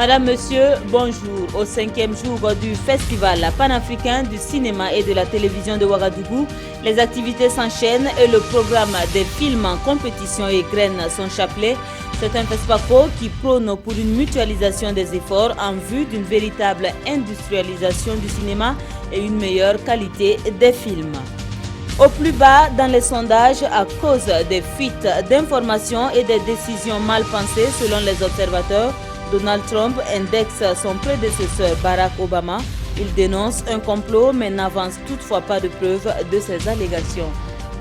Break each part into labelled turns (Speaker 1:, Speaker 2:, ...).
Speaker 1: Madame, Monsieur, bonjour. Au 5e jour du Festival panafricain du cinéma et de la télévision de Ouagadougou, les activités s'enchaînent et le programme des films en compétition égrène son chapelet. C'est un FESPACO qui prône pour une mutualisation des efforts en vue d'une véritable industrialisation du cinéma et une meilleure qualité des films. Au plus bas dans les sondages à cause des fuites d'informations et des décisions mal pensées selon les observateurs, Donald Trump indexe son prédécesseur Barack Obama. Il dénonce un complot mais n'avance toutefois pas de preuves de ces allégations.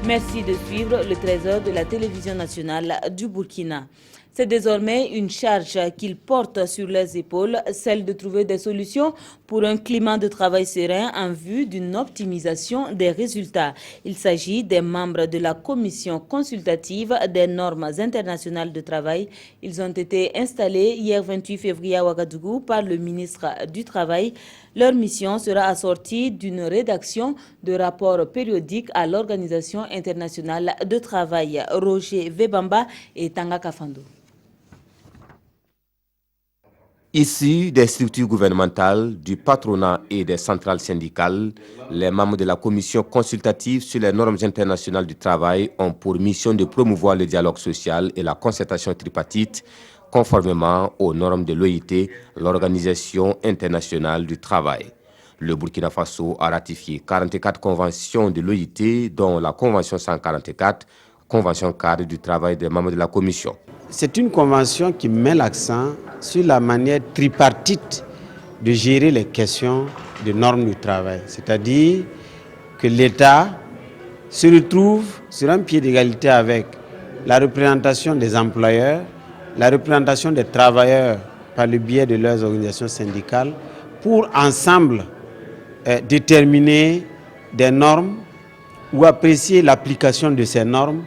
Speaker 1: Merci de suivre le Trésor de la télévision nationale du Burkina. C'est désormais une charge qu'ils portent sur leurs épaules, celle de trouver des solutions pour un climat de travail serein en vue d'une optimisation des résultats. Il s'agit des membres de la commission consultative des normes internationales de travail. Ils ont été installés hier 28 février à Ouagadougou par le ministre du Travail. Leur mission sera assortie d'une rédaction de rapports périodiques à l'Organisation internationale de travail. Roger Vebamba et Tanga Kafando.
Speaker 2: Issus des structures gouvernementales, du patronat et des centrales syndicales, les membres de la commission consultative sur les normes internationales du travail ont pour mission de promouvoir le dialogue social et la concertation tripartite conformément aux normes de l'OIT, l'Organisation internationale du travail. Le Burkina Faso a ratifié 44 conventions de l'OIT, dont la Convention 144, Convention cadre du travail des membres de la commission.
Speaker 3: C'est une convention qui met l'accent sur la manière tripartite de gérer les questions de normes du travail. C'est-à-dire que l'État se retrouve sur un pied d'égalité avec la représentation des employeurs, la représentation des travailleurs par le biais de leurs organisations syndicales pour ensemble déterminer des normes ou apprécier l'application de ces normes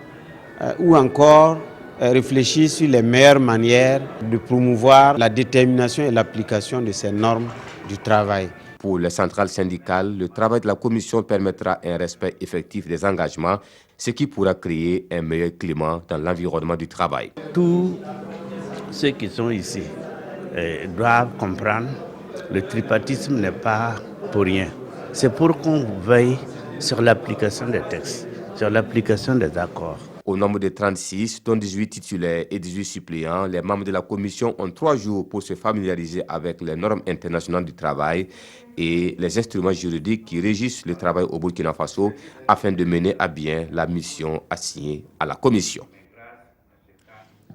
Speaker 3: ou encore réfléchir sur les meilleures manières de promouvoir la détermination et l'application de ces normes du travail.
Speaker 2: Pour les centrales syndicales, le travail de la commission permettra un respect effectif des engagements, ce qui pourra créer un meilleur climat dans l'environnement du travail.
Speaker 4: Tous ceux qui sont ici doivent comprendre que le tripartisme n'est pas pour rien. C'est pour qu'on veille sur l'application des textes, sur l'application des accords.
Speaker 2: Au nombre de 36, dont 18 titulaires et 18 suppléants, les membres de la commission ont 3 jours pour se familiariser avec les normes internationales du travail et les instruments juridiques qui régissent le travail au Burkina Faso afin de mener à bien la mission assignée à la commission.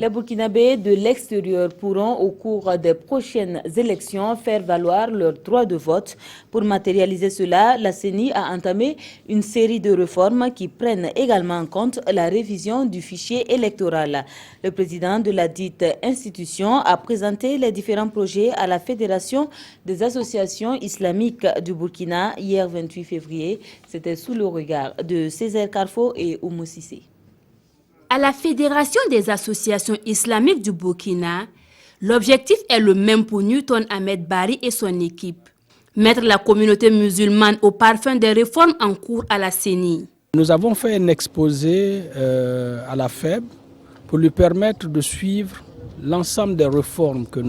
Speaker 1: Les Burkinabés de l'extérieur pourront, au cours des prochaines élections, faire valoir leur droit de vote. Pour matérialiser cela, la CENI a entamé une série de réformes qui prennent également en compte la révision du fichier électoral. Le président de la dite institution a présenté les différents projets à la Fédération des associations islamiques du Burkina hier 28 février. C'était sous le regard de Césaire Carfo et Oumou Sissé.
Speaker 5: À la Fédération des associations islamiques du Burkina, l'objectif est le même pour Newton Ahmed Bari et son équipe. Mettre la communauté musulmane au parfum des réformes en cours à la CENI.
Speaker 6: Nous avons fait un exposé à la FEB pour lui permettre de suivre l'ensemble des réformes que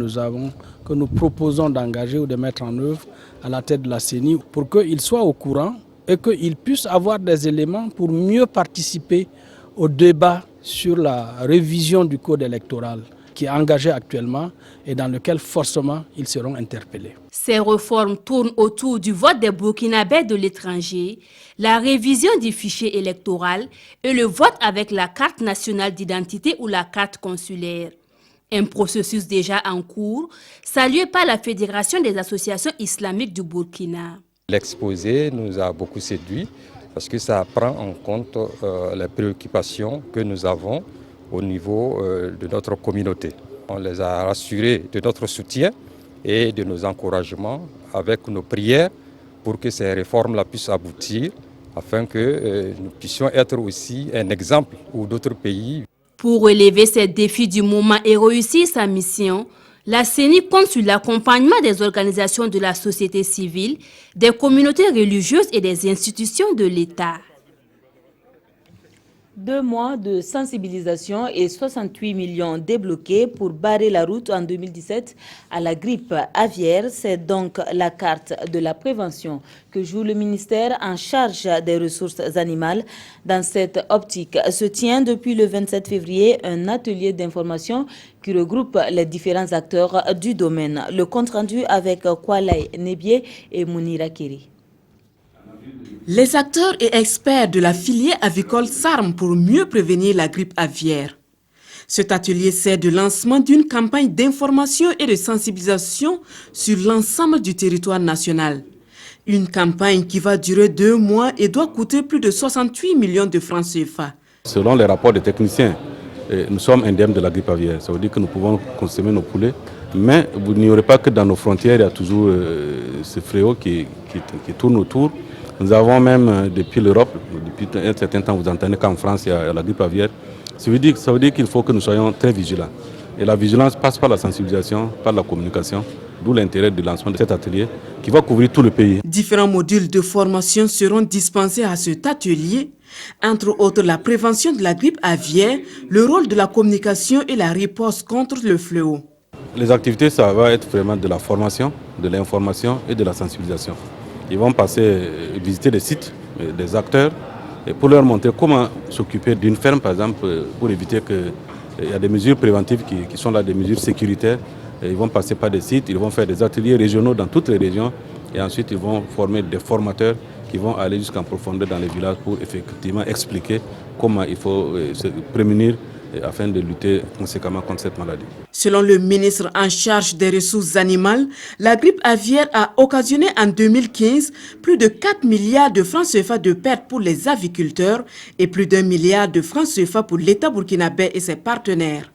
Speaker 6: nous proposons d'engager ou de mettre en œuvre à la tête de la CENI pour qu'il soit au courant et qu'il puisse avoir des éléments pour mieux participer au débat sur la révision du code électoral qui est engagé actuellement et dans lequel forcément ils seront interpellés.
Speaker 5: Ces réformes tournent autour du vote des Burkinabés de l'étranger, la révision du fichier électoral et le vote avec la carte nationale d'identité ou la carte consulaire. Un processus déjà en cours, salué par la Fédération des associations islamiques du Burkina.
Speaker 7: L'exposé nous a beaucoup séduit, parce que ça prend en compte les préoccupations que nous avons au niveau de notre communauté. On les a rassurés de notre soutien et de nos encouragements avec nos prières pour que ces réformes-là puissent aboutir afin que nous puissions être aussi un exemple pour d'autres pays.
Speaker 5: Pour relever ces défis du moment et réussir sa mission, la CENI compte sur l'accompagnement des organisations de la société civile, des communautés religieuses et des institutions de l'État.
Speaker 1: 2 mois de sensibilisation et 68 millions débloqués pour barrer la route en 2017 à la grippe aviaire. C'est donc la carte de la prévention que joue le ministère en charge des ressources animales. Dans cette optique se tient depuis le 27 février un atelier d'information qui regroupe les différents acteurs du domaine. Le compte-rendu avec Kwalay Nebié et Mounira Kiri.
Speaker 8: Les acteurs et experts de la filière avicole s'arment pour mieux prévenir la grippe aviaire. Cet atelier sert de lancement d'une campagne d'information et de sensibilisation sur l'ensemble du territoire national. Une campagne qui va durer 2 mois et doit coûter plus de 68 millions de francs CFA.
Speaker 9: Selon les rapports des techniciens, nous sommes indemnes de la grippe aviaire. Ça veut dire que nous pouvons consommer nos poulets, mais vous n'ignorez pas que dans nos frontières, il y a toujours ce fléau qui tourne autour. Nous avons même, depuis l'Europe, depuis un certain temps, vous entendez qu'en France, il y a la grippe aviaire. Ça veut dire qu'il faut que nous soyons très vigilants. Et la vigilance passe par la sensibilisation, par la communication, d'où l'intérêt du lancement de cet atelier qui va couvrir tout le pays.
Speaker 8: Différents modules de formation seront dispensés à cet atelier, entre autres la prévention de la grippe aviaire, le rôle de la communication et la riposte contre le fléau.
Speaker 9: Les activités, ça va être vraiment de la formation, de l'information et de la sensibilisation. Ils vont visiter des sites, des acteurs, pour leur montrer comment s'occuper d'une ferme, par exemple, pour éviter qu'il y a des mesures préventives qui sont là, des mesures sécuritaires. Et ils vont passer par des sites, ils vont faire des ateliers régionaux dans toutes les régions et ensuite ils vont former des formateurs qui vont aller jusqu'en profondeur dans les villages pour effectivement expliquer comment il faut se prémunir afin de lutter conséquemment contre cette maladie.
Speaker 8: Selon le ministre en charge des ressources animales, la grippe aviaire a occasionné en 2015 plus de 4 milliards de francs CFA de pertes pour les aviculteurs et plus d'1 milliard de francs CFA pour l'État burkinabé et ses partenaires.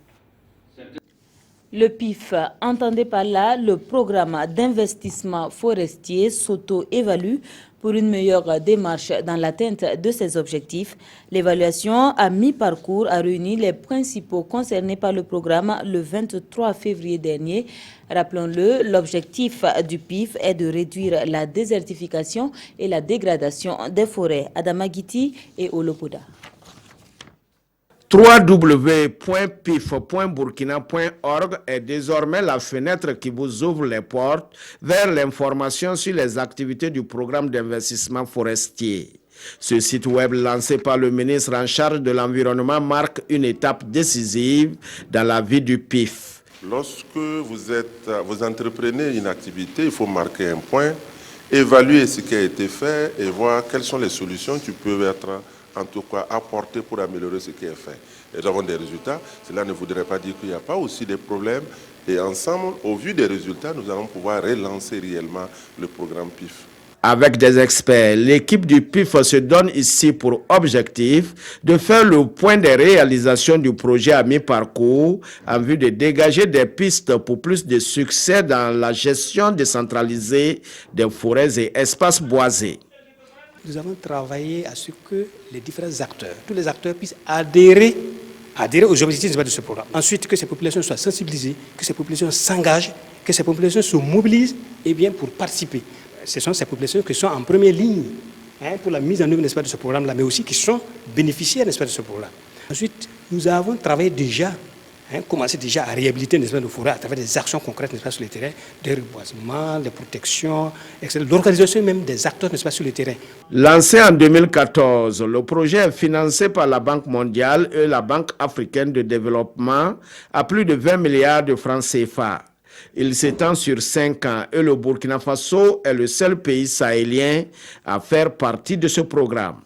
Speaker 1: Le PIF, entendez par là le programme d'investissement forestier s'auto-évalue pour une meilleure démarche dans l'atteinte de ses objectifs. L'évaluation à mi-parcours a réuni les principaux concernés par le programme le 23 février dernier. Rappelons-le, l'objectif du PIF est de réduire la désertification et la dégradation des forêts. Adama Guiti et Olopoda.
Speaker 10: www.pif.burkina.org est désormais la fenêtre qui vous ouvre les portes vers l'information sur les activités du programme d'investissement forestier. Ce site web lancé par le ministre en charge de l'environnement marque une étape décisive dans la vie du PIF.
Speaker 11: Lorsque vous entreprenez une activité, il faut marquer un point, évaluer ce qui a été fait et voir quelles sont les solutions qui peuvent être en tout cas apporter pour améliorer ce qui est fait. Et nous avons des résultats. Cela ne voudrait pas dire qu'il n'y a pas aussi des problèmes. Et ensemble, au vu des résultats, nous allons pouvoir relancer réellement le programme PIF.
Speaker 10: Avec des experts, l'équipe du PIF se donne ici pour objectif de faire le point des réalisations du projet à mi-parcours en vue de dégager des pistes pour plus de succès dans la gestion décentralisée des forêts et espaces boisés.
Speaker 12: Nous avons travaillé à ce que les différents acteurs, tous les acteurs puissent adhérer aux objectifs de ce programme. Ensuite, que ces populations soient sensibilisées, que ces populations s'engagent, que ces populations se mobilisent pour participer. Ce sont ces populations qui sont en première ligne pour la mise en œuvre de ce programme-là, mais aussi qui sont bénéficiaires de ce programme. Ensuite, nous avons travaillé commencé déjà à réhabiliter nos forêts à travers des actions concrètes sur le terrain, des reboisements, des protections, etc. L'organisation même des acteurs sur le terrain.
Speaker 10: Lancé en 2014, le projet est financé par la Banque mondiale et la Banque africaine de développement à plus de 20 milliards de francs CFA. Il s'étend sur 5 ans et le Burkina Faso est le seul pays sahélien à faire partie de ce programme.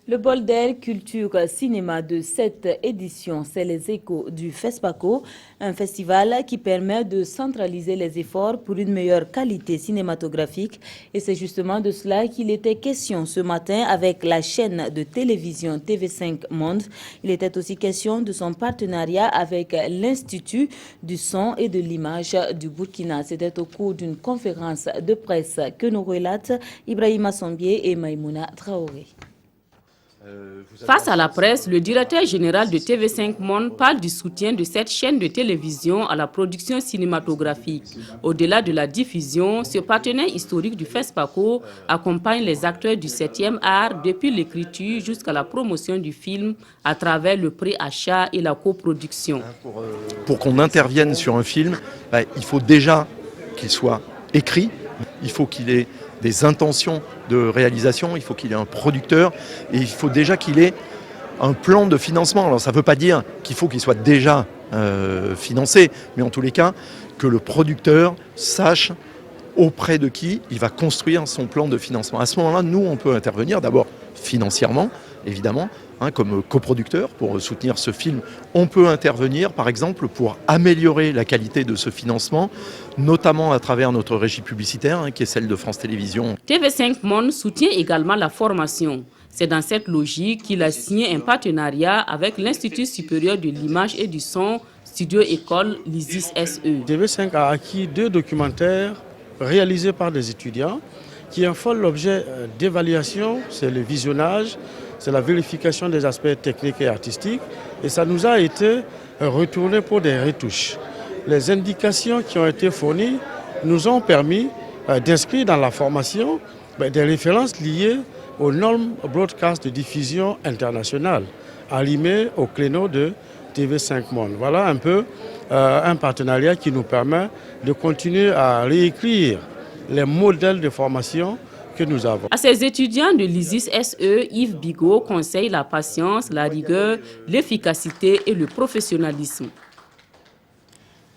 Speaker 1: Le bol d'air culture cinéma de cette édition, c'est les échos du FESPACO, un festival qui permet de centraliser les efforts pour une meilleure qualité cinématographique. Et c'est justement de cela qu'il était question ce matin avec la chaîne de télévision TV5 Monde. Il était aussi question de son partenariat avec l'Institut du son et de l'image du Burkina. C'était au cours d'une conférence de presse que nous relatent Ibrahima Sombier et Maïmouna Traoré.
Speaker 8: Face à la presse, le directeur général de TV5 Monde parle du soutien de cette chaîne de télévision à la production cinématographique. Au-delà de la diffusion, ce partenaire historique du FESPACO accompagne les acteurs du 7e art depuis l'écriture jusqu'à la promotion du film à travers le préachat et la coproduction.
Speaker 13: Pour qu'on intervienne sur un film, il faut déjà qu'il soit écrit, il faut qu'il ait des intentions de réalisation, il faut qu'il ait un producteur et il faut déjà qu'il ait un plan de financement. Alors ça ne veut pas dire qu'il faut qu'il soit déjà financé, mais en tous les cas, que le producteur sache auprès de qui il va construire son plan de financement. À ce moment-là, nous, on peut intervenir d'abord financièrement, évidemment, comme coproducteur pour soutenir ce film. On peut intervenir, par exemple, pour améliorer la qualité de ce financement, notamment à travers notre régie publicitaire, qui est celle de France Télévisions.
Speaker 8: TV5 Monde soutient également la formation. C'est dans cette logique qu'il a signé un partenariat avec l'Institut supérieur de l'image et du son, Studio École l'ISIS SE.
Speaker 14: TV5 a acquis 2 documentaires réalisés par des étudiants qui en font l'objet d'évaluation, c'est le visionnage, c'est la vérification des aspects techniques et artistiques, et ça nous a été retourné pour des retouches. Les indications qui ont été fournies nous ont permis d'inscrire dans la formation des références liées aux normes broadcast de diffusion internationale, arrimées au créneau de TV5 Monde. Voilà un peu un partenariat qui nous permet de continuer à réécrire les modèles de formation que nous avons.
Speaker 8: À ces étudiants de l'ISIS SE, Yves Bigot conseille la patience, la rigueur, l'efficacité et le professionnalisme.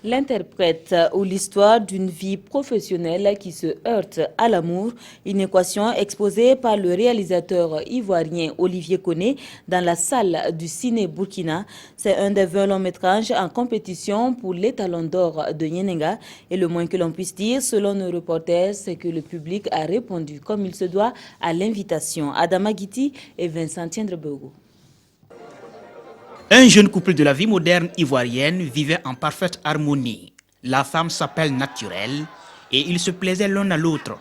Speaker 1: L'interprète ou l'histoire d'une vie professionnelle qui se heurte à l'amour, une équation exposée par le réalisateur ivoirien Olivier Koné dans la salle du Ciné Burkina. C'est un des 20 longs métrages en compétition pour les Talons d'Or de Nyenenga. Et le moins que l'on puisse dire, selon nos reporters, c'est que le public a répondu comme il se doit à l'invitation. Adama Guiti et Vincent Tiendrebogo.
Speaker 15: Un jeune couple de la vie moderne ivoirienne vivait en parfaite harmonie. La femme s'appelle Naturel et ils se plaisaient l'un à l'autre.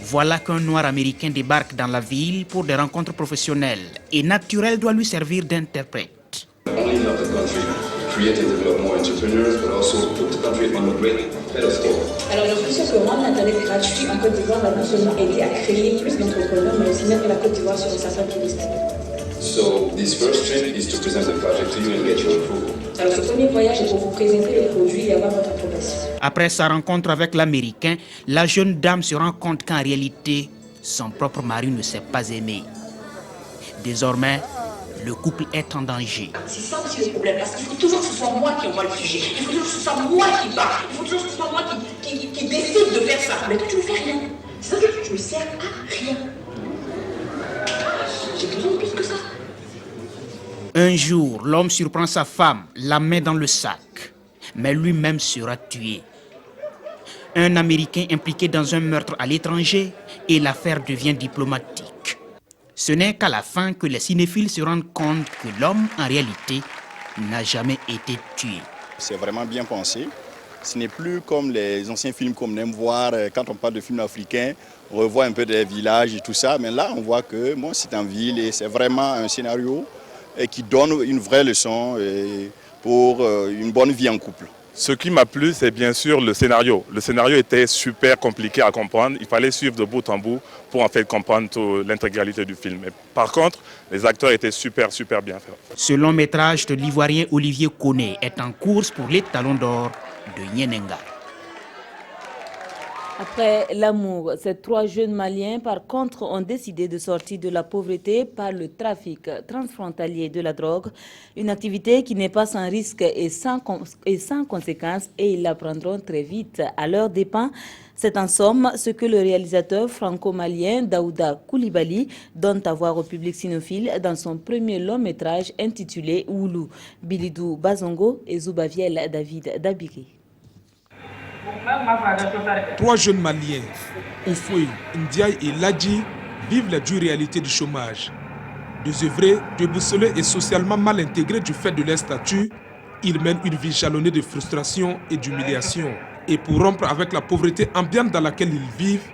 Speaker 15: Voilà qu'un noir américain débarque dans la ville pour des rencontres professionnelles et Naturel doit lui servir d'interprète.
Speaker 16: Alors le plus que rendre l'Internet gratuit en Côte d'Ivoire va non seulement aider à créer plus d'entrepreneurs, mais aussi mettre la Côte d'Ivoire sur sa carte touristique.
Speaker 17: So this first trip is to present the project to you and get your approval.
Speaker 16: Alors ce premier voyage est pour vous présenter le produit et avoir votre approbation.
Speaker 15: Après sa rencontre avec l'Américain, la jeune dame se rend compte qu'en réalité, son propre mari ne s'est pas aimé. Désormais, le couple est en danger.
Speaker 16: C'est ça aussi le problème, parce qu'il faut toujours que ce soit moi qui envoie le sujet. Il faut toujours que ce soit moi qui parle. Il faut toujours que ce soit moi qui décide de faire ça. Mais tu ne fais rien. C'est ça que tu ne sers à rien. J'ai besoin de plus que ça.
Speaker 15: Un jour, l'homme surprend sa femme, la met dans le sac, mais lui-même sera tué. Un Américain impliqué dans un meurtre à l'étranger et l'affaire devient diplomatique. Ce n'est qu'à la fin que les cinéphiles se rendent compte que l'homme, en réalité, n'a jamais été tué.
Speaker 18: C'est vraiment bien pensé. Ce n'est plus comme les anciens films qu'on aime voir quand on parle de films africains. On revoit un peu des villages et tout ça, mais là on voit que bon, c'est en ville et c'est vraiment un scénario qui donne une vraie leçon pour une bonne vie en couple.
Speaker 19: Ce qui m'a plu, c'est bien sûr le scénario. Le scénario était super compliqué à comprendre. Il fallait suivre de bout en bout pour en fait comprendre l'intégralité du film. Et par contre, les acteurs étaient super bien faits.
Speaker 15: Ce long métrage de l'Ivoirien Olivier Koné est en course pour les Talons d'Or de Nyenenga.
Speaker 1: Après l'amour, ces 3 jeunes Maliens, par contre, ont décidé de sortir de la pauvreté par le trafic transfrontalier de la drogue. Une activité qui n'est pas sans risque et sans conséquences, et ils l'apprendront très vite à leurs dépens. C'est en somme ce que le réalisateur franco-malien Daouda Koulibaly donne à voir au public cynophile dans son premier long métrage intitulé Oulou. Bilidou Bazongo et Zoubaviel David Dabiri.
Speaker 20: 3 jeunes Maliens, Oufoui, Ndiaye et Ladji, vivent la dure réalité du chômage. Désœuvrés, déboussolés et socialement mal intégrés du fait de leur statut, ils mènent une vie jalonnée de frustration et d'humiliation. Et pour rompre avec la pauvreté ambiante dans laquelle ils vivent,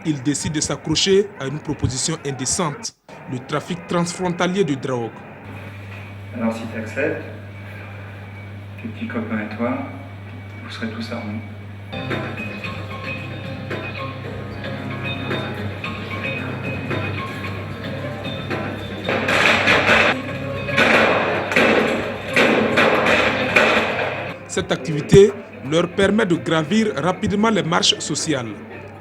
Speaker 20: ils décident de s'accrocher à une proposition indécente. le trafic transfrontalier de drogue.
Speaker 21: Alors si tu acceptes, tes petits copains et toi, vous serez tous armés.
Speaker 20: Cette activité leur permet de gravir rapidement les marches sociales.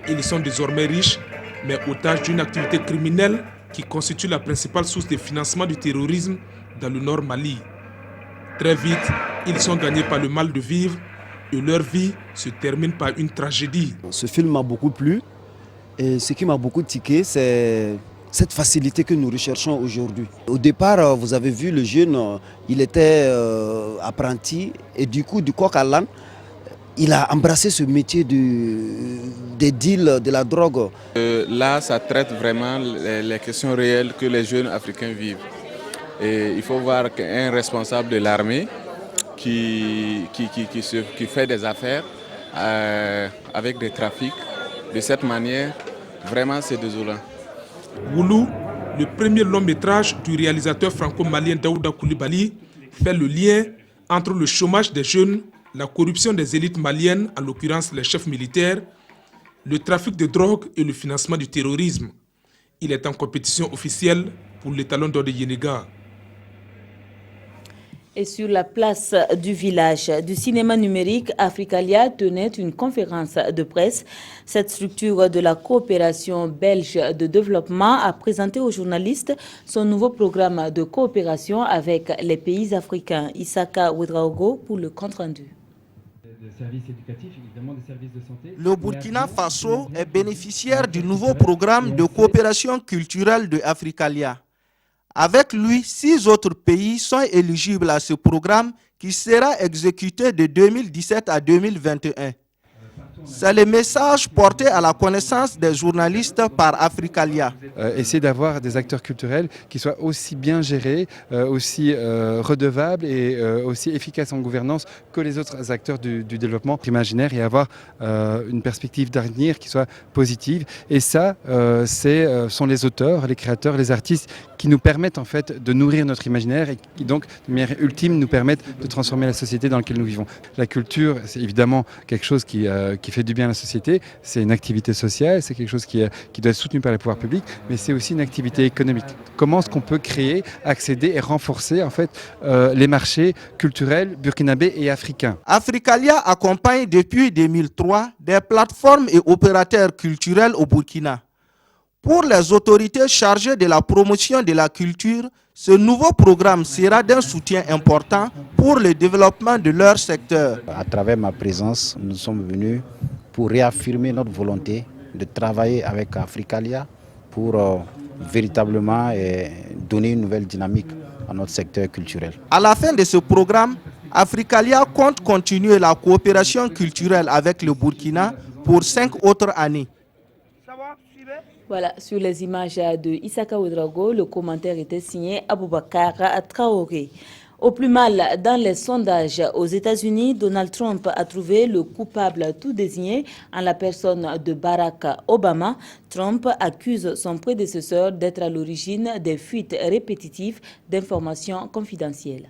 Speaker 20: Ils sont désormais riches, mais otages d'une activité criminelle qui constitue la principale source de financement du terrorisme dans le Nord Mali. Très vite, ils sont gagnés par le mal de vivre et leur vie se termine par une tragédie.
Speaker 22: Ce film m'a beaucoup plu et ce qui m'a beaucoup tiqué, c'est cette facilité que nous recherchons aujourd'hui. Au départ, vous avez vu le jeune, il était apprenti et du coup, du coq à l'âne, il a embrassé ce métier des deals, de la drogue.
Speaker 23: Là, ça traite vraiment les questions réelles que les jeunes africains vivent. Et il faut voir qu'un responsable de l'armée qui fait des affaires avec des trafics, de cette manière, vraiment c'est désolant.
Speaker 20: Wulu, le premier long métrage du réalisateur franco-malien Daouda Coulibaly, fait le lien entre le chômage des jeunes, la corruption des élites maliennes, en l'occurrence les chefs militaires, le trafic de drogue et le financement du terrorisme. Il est en compétition officielle pour l'étalon d'or de Yénéga.
Speaker 1: Et sur la place du village du cinéma numérique, Africalia tenait une conférence de presse. Cette structure de la coopération belge de développement a présenté aux journalistes son nouveau programme de coopération avec les pays africains. Isaka Ouedraogo pour le compte-rendu.
Speaker 24: Le Burkina Faso est bénéficiaire du nouveau programme de coopération culturelle de Africalia. Avec lui, 6 autres pays sont éligibles à ce programme qui sera exécuté de 2017 à 2021. C'est le message porté à la connaissance des journalistes par Africalia.
Speaker 25: Essayer d'avoir des acteurs culturels qui soient aussi bien gérés, aussi redevables et aussi efficaces en gouvernance que les autres acteurs du développement imaginaire et avoir une perspective d'avenir qui soit positive. Et ça, sont les auteurs, les créateurs, les artistes qui nous permettent en fait de nourrir notre imaginaire et qui donc, de manière ultime, nous permettent de transformer la société dans laquelle nous vivons. La culture, c'est évidemment quelque chose qui fait du bien à la société, c'est une activité sociale, c'est quelque chose qui doit être soutenu par les pouvoirs publics, mais c'est aussi une activité économique. Comment est-ce qu'on peut créer, accéder et renforcer en fait les marchés culturels burkinabés et africains?
Speaker 24: Africalia accompagne depuis 2003 des plateformes et opérateurs culturels au Burkina. Pour les autorités chargées de la promotion de la culture, ce nouveau programme sera d'un soutien important pour le développement de leur secteur.
Speaker 3: À travers ma présence, nous sommes venus pour réaffirmer notre volonté de travailler avec Africalia pour véritablement donner une nouvelle dynamique à notre secteur culturel.
Speaker 24: À la fin de ce programme, Africalia compte continuer la coopération culturelle avec le Burkina pour 5 autres années.
Speaker 1: Voilà, sur les images de Isaka Ouedraogo, le commentaire était signé Aboubakar Traoré. Au plus mal, dans les sondages aux États-Unis, Donald Trump a trouvé le coupable tout désigné en la personne de Barack Obama. Trump accuse son prédécesseur d'être à l'origine des fuites répétitives d'informations confidentielles.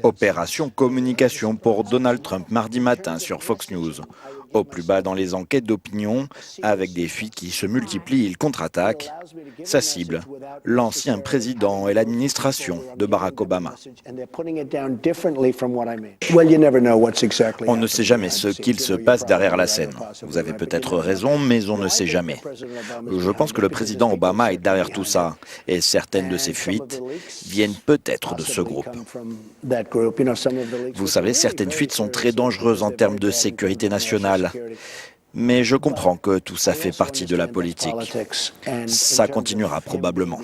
Speaker 26: Opération communication pour Donald Trump mardi matin sur Fox News. Au plus bas dans les enquêtes d'opinion, avec des fuites qui se multiplient, il contre-attaque. Sa cible, l'ancien président et l'administration de Barack Obama. On ne sait jamais ce qu'il se passe derrière la scène. Vous avez peut-être raison, mais on ne sait jamais. Je pense que le président Obama est derrière tout ça, et certaines de ces fuites viennent peut-être de ce groupe. Vous savez, certaines fuites sont très dangereuses en termes de sécurité nationale. Mais je comprends que tout ça fait partie de la politique. Ça continuera probablement.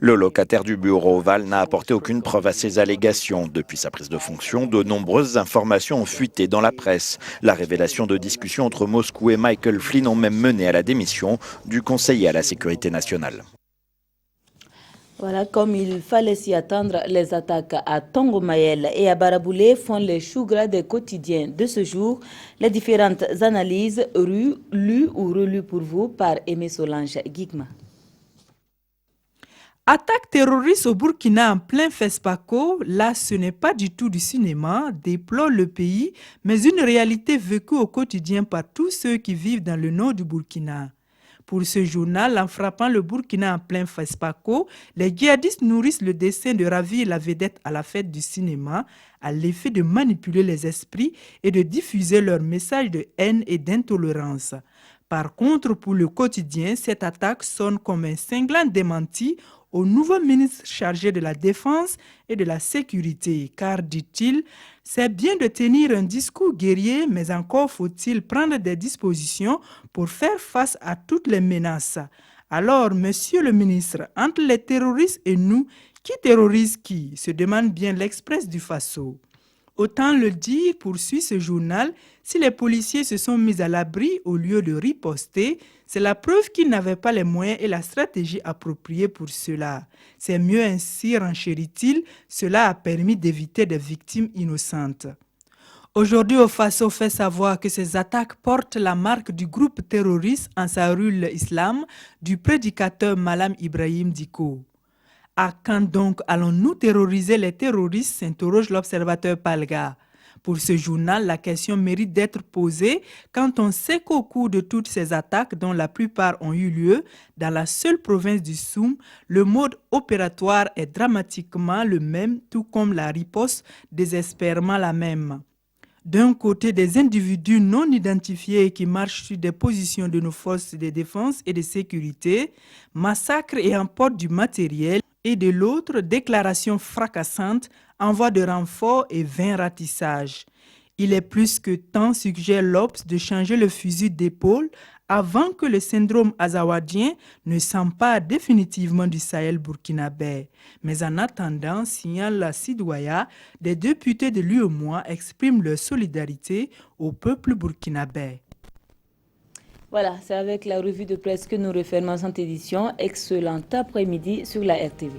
Speaker 26: Le locataire du bureau ovale n'a apporté aucune preuve à ces allégations. Depuis sa prise de fonction, de nombreuses informations ont fuité dans la presse. La révélation de discussions entre Moscou et Michael Flynn ont même mené à la démission du conseiller à la sécurité nationale.
Speaker 1: Voilà, comme il fallait s'y attendre, les attaques à Tongomayel et à Baraboulé font les choux gras des quotidiens de ce jour. Les différentes analyses lues ou relues pour vous par Aimé Solange Guigma.
Speaker 2: Attaque terroriste au Burkina en plein FESPACO, là ce n'est pas du tout du cinéma, déplore le pays, mais une réalité vécue au quotidien par tous ceux qui vivent dans le nord du Burkina. Pour ce journal, en frappant le Burkina en plein FESPACO, les djihadistes nourrissent le dessein de ravir la vedette à la fête du cinéma, à l'effet de manipuler les esprits et de diffuser leurs messages de haine et d'intolérance. Par contre, pour le quotidien, cette attaque sonne comme un cinglant démenti au nouveau ministre chargé de la Défense et de la Sécurité, car, dit-il, c'est bien de tenir un discours guerrier, mais encore faut-il prendre des dispositions pour faire face à toutes les menaces. Alors, monsieur le ministre, entre les terroristes et nous, qui terrorise qui? Se demande bien l'Express du Faso. Autant le dire, poursuit ce journal, si les policiers se sont mis à l'abri au lieu de riposter, c'est la preuve qu'ils n'avaient pas les moyens et la stratégie appropriée pour cela. C'est mieux ainsi, renchérit-il, cela a permis d'éviter des victimes innocentes. Aujourd'hui, au Faso fait savoir que ces attaques portent la marque du groupe terroriste Ansarul Islam du prédicateur Malam Ibrahim Diko. À quand donc allons-nous terroriser les terroristes, s'interroge l'observateur Palga. Pour ce journal, la question mérite d'être posée quand on sait qu'au cours de toutes ces attaques, dont la plupart ont eu lieu dans la seule province du Soum, le mode opératoire est dramatiquement le même, tout comme la riposte désespérément la même. D'un côté, des individus non identifiés qui marchent sur des positions de nos forces de défense et de sécurité, massacrent et emportent du matériel, et de l'autre, déclarations fracassantes, envoi de renforts et vains ratissages. Il est plus que temps, suggère l'Obs, de changer le fusil d'épaule avant que le syndrome azawadien ne s'empare définitivement du Sahel burkinabé. Mais en attendant, signale la Sidoya, des députés de l'UEMOA expriment leur solidarité au peuple burkinabé.
Speaker 1: Voilà, c'est avec la revue de presse que nous refermons cette édition. Excellent après-midi sur la RTV.